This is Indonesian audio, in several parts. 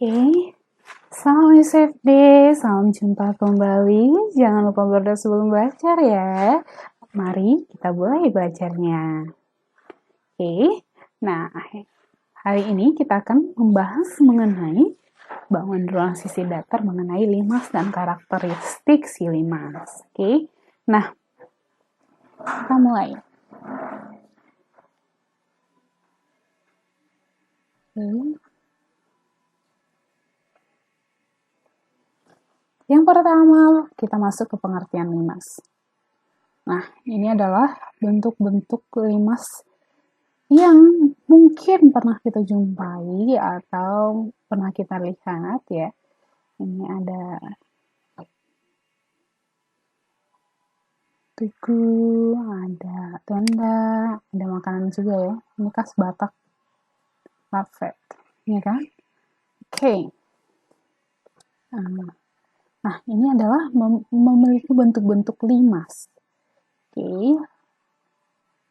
Oke, salam SFD, salam jumpa kembali. Jangan lupa berdoa sebelum belajar ya. Mari kita mulai belajarnya. Oke, nah hari ini kita akan membahas mengenai bangunan ruang sisi datar mengenai limas dan karakteristik si limas. Oke, nah kita mulai. Yang pertama, kita masuk ke pengertian limas. Nah, ini adalah bentuk-bentuk limas yang mungkin pernah kita jumpai atau pernah kita lihat ya. Ini ada tugu, ada tenda, ada makanan juga ya. Ini khas Batak, buffet, ya kan? Oke. Nah, ini adalah memiliki bentuk-bentuk limas. Oke.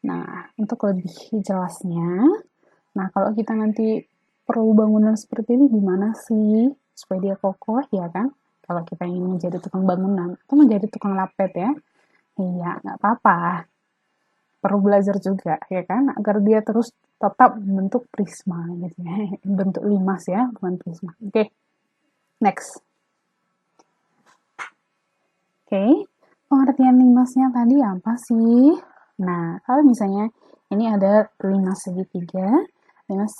Nah, untuk lebih jelasnya, nah kalau kita nanti perlu bangunan seperti ini gimana sih supaya dia kokoh ya kan? Kalau kita ingin menjadi tukang bangunan atau menjadi tukang lapet ya, iya nggak apa-apa. Perlu belajar juga ya kan, agar dia terus tetap bentuk prisma gitu ya, bentuk limas ya, bukan prisma. Oke, next. Oke, pengertian limasnya tadi apa sih? Nah, kalau misalnya ini ada limas segitiga, limas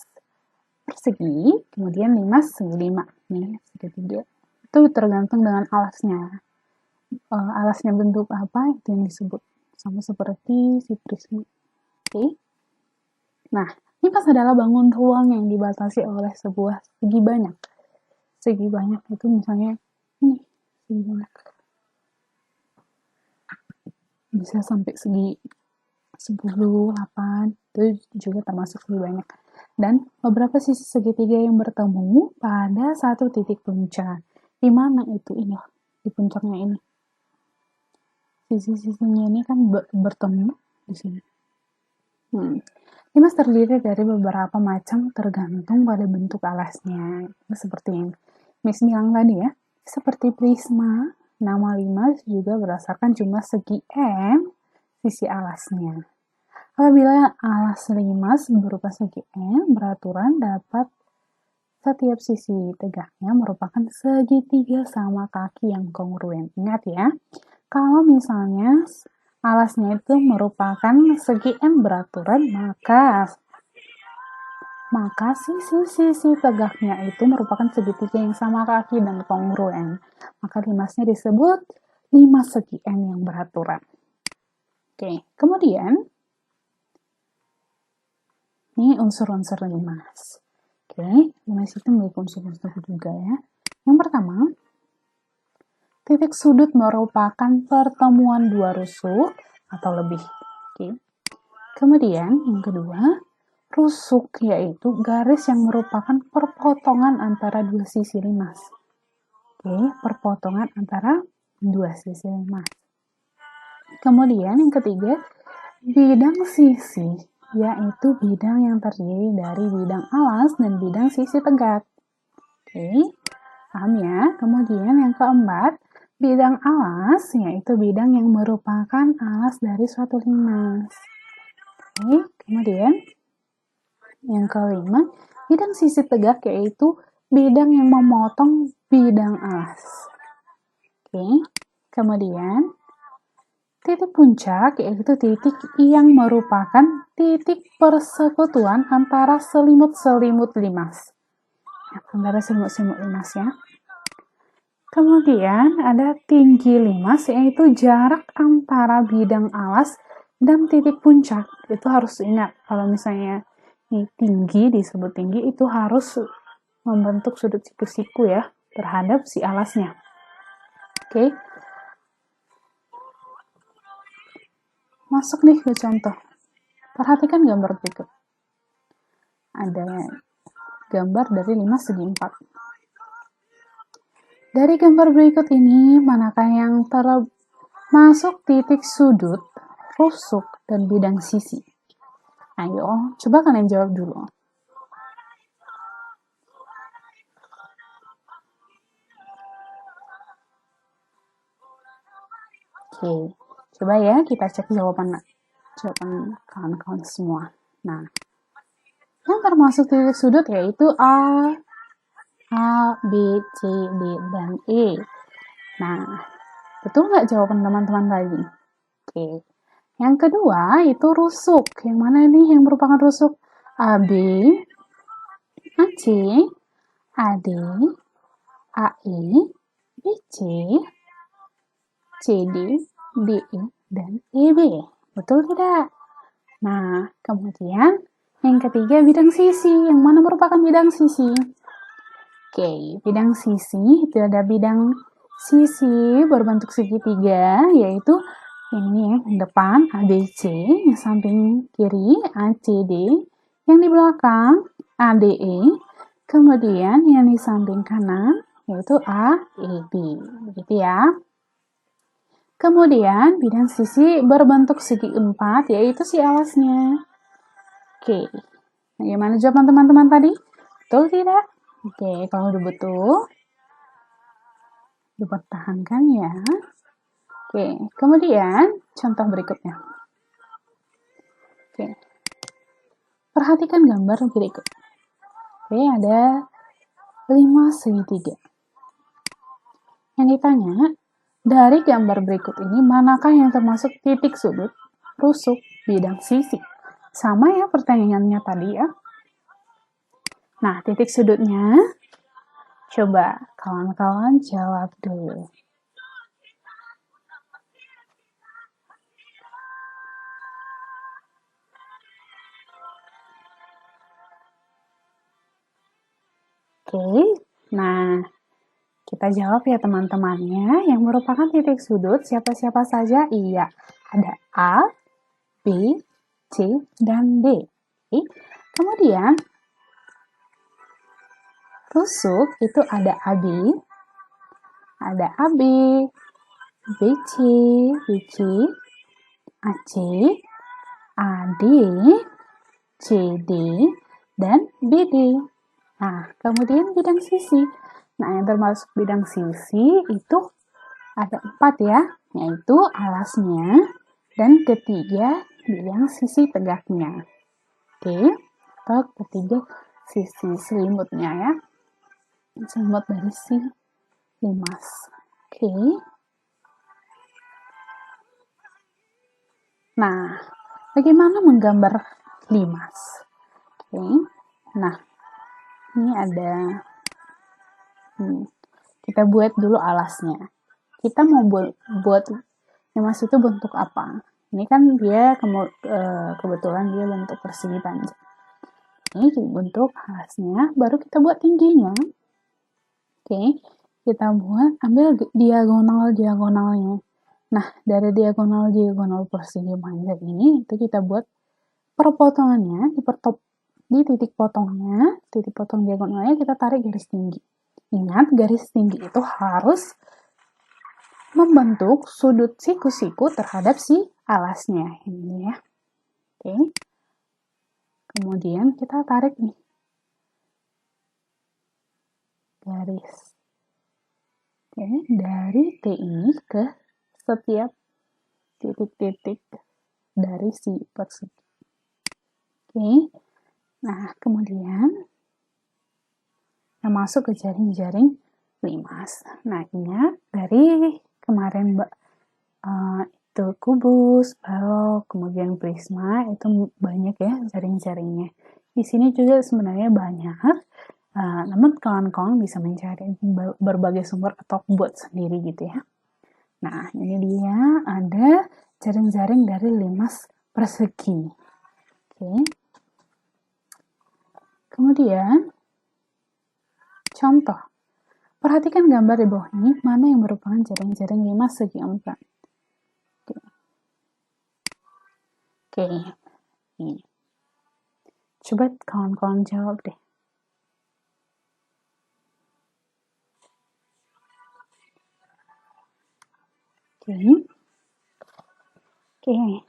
persegi, kemudian limas segi lima. Nih, segitiga. Itu tergantung dengan alasnya. Alasnya bentuk apa, itu yang disebut. Sama seperti si prisma. Oke. Nah, limas adalah bangun ruang yang dibatasi oleh sebuah segi banyak. Segi banyak itu misalnya, ini, segi banyak. Bisa sampai segi 10, 8, itu juga termasuk segi banyak. Dan beberapa sisi segitiga yang bertemu pada satu titik puncak. Di mana itu? Ini, di puncaknya ini. Sisi-sisinya ini kan bertemu di sini. Limas terdiri dari beberapa macam tergantung pada bentuk alasnya. Seperti yang Miss bilang tadi ya, seperti prisma, nama limas juga berdasarkan jumlah segi M sisi alasnya. Apabila alas limas berupa segi N, beraturan dapat setiap sisi tegaknya merupakan segitiga sama kaki yang kongruen. Ingat ya, kalau misalnya alasnya itu merupakan segi M beraturan, maka sisi-sisi tegaknya itu merupakan segitiga yang sama kaki dan kongruen. Maka limasnya disebut limas segi N yang beraturan. Oke, kemudian ini unsur-unsur limas. Oke, limas itu memiliki unsur-unsur juga ya. Yang pertama, titik sudut merupakan pertemuan dua rusuk atau lebih. Oke. Kemudian yang kedua, rusuk yaitu garis yang merupakan perpotongan antara dua sisi limas. Oke, perpotongan antara dua sisi limas. Kemudian yang ketiga, bidang sisi yaitu bidang yang terdiri dari bidang alas dan bidang sisi tegak. Oke, paham ya? Kemudian yang keempat, bidang alas yaitu bidang yang merupakan alas dari suatu limas. Oke, kemudian yang kelima, bidang sisi tegak yaitu bidang yang memotong bidang alas. Oke, kemudian titik puncak yaitu titik yang merupakan titik persekutuan antara selimut-selimut limas. Antara selimut-selimut limas ya. Kemudian ada tinggi limas yaitu jarak antara bidang alas dan titik puncak. Itu harus ingat kalau misalnya ini tinggi disebut tinggi itu harus membentuk sudut siku-siku ya terhadap si alasnya. Oke. Masuk nih ke contoh. Perhatikan gambar berikut. Ada gambar dari limas segi 4. Dari gambar berikut ini, manakah yang termasuk titik sudut, rusuk, dan bidang sisi? Ayo, coba kalian jawab dulu. Oke, coba ya kita cek jawaban kawan-kawan semua. Nah, yang termasuk titik sudut yaitu A, B, C, D, dan E. Nah, betul nggak jawaban teman-teman tadi? Oke. Yang kedua itu rusuk. Yang mana nih yang merupakan rusuk? AB, AC, AD, AE, BC, CD, DE, dan EB. Betul tidak? Nah, kemudian yang ketiga bidang sisi. Yang mana merupakan bidang sisi? Oke, bidang sisi itu ada bidang sisi berbentuk segitiga, yaitu ini yang depan ABC, yang samping kiri ACD, yang di belakang ADE, kemudian yang di samping kanan yaitu AEB, begitu ya. Kemudian bidang sisi berbentuk segi empat, yaitu si alasnya. Oke, bagaimana jawaban teman-teman tadi? Betul tidak? Oke, kalau udah betul, dipertahankan ya. Oke, kemudian contoh berikutnya. Oke, perhatikan gambar berikut. Oke, ada 5 segitiga. Yang ditanya, dari gambar berikut ini, manakah yang termasuk titik sudut, rusuk, bidang sisi? Sama ya pertanyaannya tadi ya. Nah, titik sudutnya, coba kawan-kawan jawab dulu. Oke, nah kita jawab ya teman-temannya. Yang merupakan titik sudut siapa-siapa saja? Iya, ada A, B, C, dan D. Oke. Kemudian rusuk itu ada AB, BC, AC, AD, CD, dan BD. Nah, kemudian bidang sisi. Nah, yang termasuk bidang sisi itu ada 4 ya, yaitu alasnya, dan ketiga bidang sisi tegaknya. Oke, atau ketiga sisi selimutnya ya. Selimut dari si limas. Oke. Nah, bagaimana menggambar limas? Oke. Nah, ini ada kita buat dulu alasnya. Kita mau buat limas itu bentuk apa? Ini kan dia kebetulan dia bentuk persegi panjang. Ini bentuk alasnya, baru kita buat tingginya. Oke, kita ambil diagonalnya. Nah, dari diagonal persegi panjang ini, itu kita buat perpotongannya, di titik potong diagonalnya kita tarik garis tinggi. Ingat, garis tinggi itu harus membentuk sudut siku-siku terhadap si alasnya. Ini ya. Oke. Kemudian kita tarik nih garis. Oke, dari T ini ke setiap titik-titik dari si persegi. Oke. Nah, kemudian kita masuk ke jaring-jaring limas. Nah, ingat dari kemarin itu kubus, balok, kemudian prisma, itu banyak ya jaring-jaringnya. Di sini juga sebenarnya banyak, namun kawan-kawan bisa mencari berbagai sumber atau buat sendiri gitu ya. Nah, ini dia ada jaring-jaring dari limas persegi. Oke. Kemudian, contoh. Perhatikan gambar di bawah ini, mana yang merupakan jaring-jaring limas segi 4. Oke. Ini. Coba kawan-kawan jawab deh. Oke.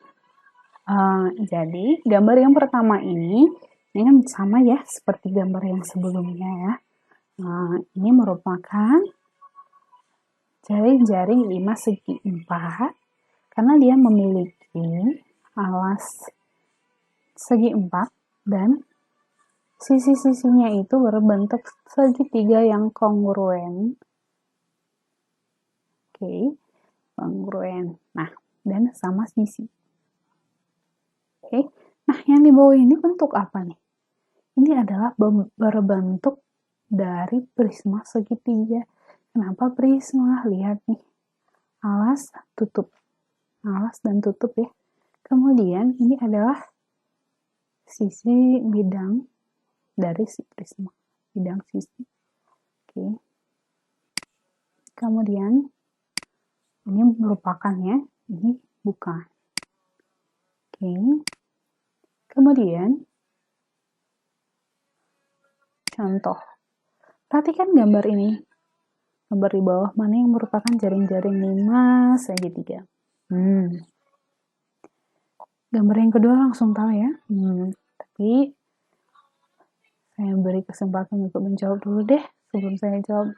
Jadi, gambar yang pertama ini kan sama ya, seperti gambar yang sebelumnya ya. Ini merupakan jaring-jaring limas segi 4 karena dia memiliki alas segi 4 dan sisi-sisinya itu berbentuk segitiga yang kongruen. Oke, kongruen. Nah, dan sama sisi. Oke. Nah, yang di bawah ini bentuk apa nih? Ini adalah berbentuk dari prisma segitiga. Kenapa prisma? Lihat nih. Alas, tutup. Alas dan tutup ya. Kemudian ini adalah sisi bidang dari si prisma. Bidang sisi. Oke. Kemudian ini merupakan ya, ini bukan. Oke. Kemudian contoh. Perhatikan gambar ini. Gambar di bawah mana yang merupakan jaring-jaring 5 segitiga. Gambar yang kedua langsung tahu ya. Tapi saya beri kesempatan untuk menjawab dulu deh sebelum saya jawab.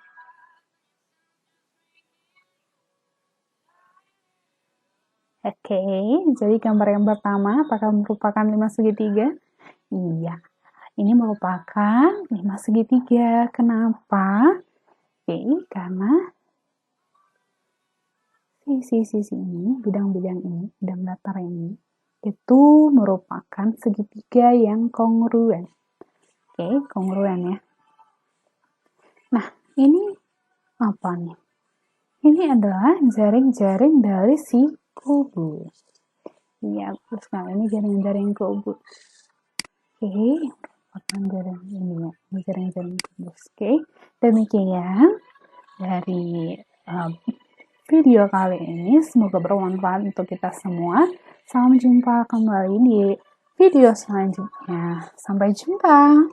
Oke, jadi gambar yang pertama apakah merupakan 5 segitiga? Iya, ini merupakan 5 segitiga. Kenapa? Oke, karena sisi-sisi ini, bidang-bidang ini, bidang datar ini, itu merupakan segitiga yang kongruen. Oke, kongruen ya. Nah, ini apa nih? Ini adalah jaring-jaring dari si kubus. Iya, terus nah ini jaring-jaring kubus. Oke, merupakan jaring ini ya, ini jaring-jaring kubus. Oke, demikian dari video kali ini. Semoga bermanfaat untuk kita semua. Sampai jumpa kembali di video selanjutnya. Sampai jumpa.